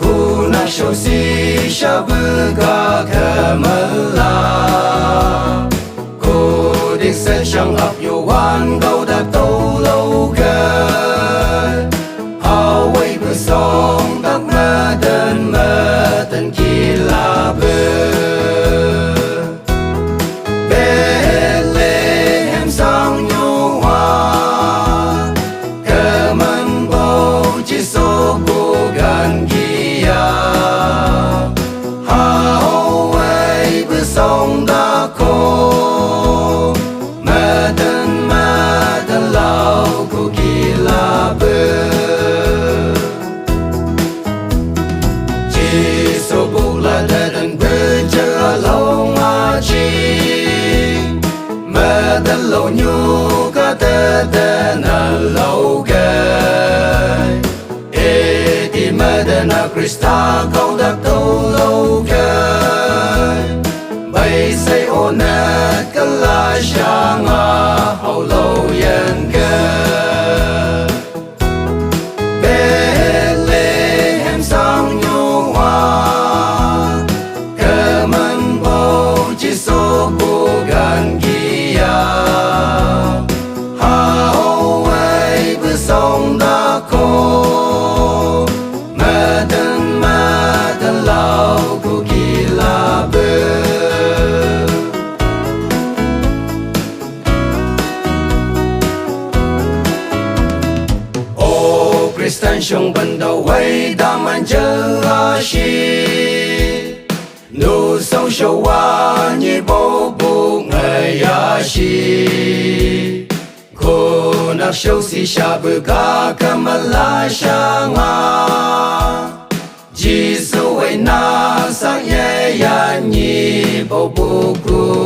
Kuna shosi shabuka kamala Cô đích sẽ chẳng học yêu hoan câu đã tâu lâu gần Hào quay bữa sông tắc mơ tên kỳ là bơ Bethlehem sang nhu hoa Cờ mân bầu chỉ số cô gần kia Hào quay bữa sông đã khô Mơ tên lâu cô kỳ là bơ Số bố là tên bơ chơ lâu mà chi Mơ tên lâu nhu có tên lâu gơi Ê thì mơ tên là Christa câu đắc tâu lâu gơi Bây xây ô nét cả là sáng hậu lâu yên gơi Bethlehem sang nhu hoa Cờ mân bầu chỉ số cô gần kia Hào quay bữa sông đã khô Mơ tên lâu cô kỳ là bơ Christian trong ban đầu quay đam anh chờ shi nụ sông sâu qua như bố bố ngày shi cô nạc sâu si sa bờ cá kamala sa nga Jesus ấy na sa ye ya ni bố bố cô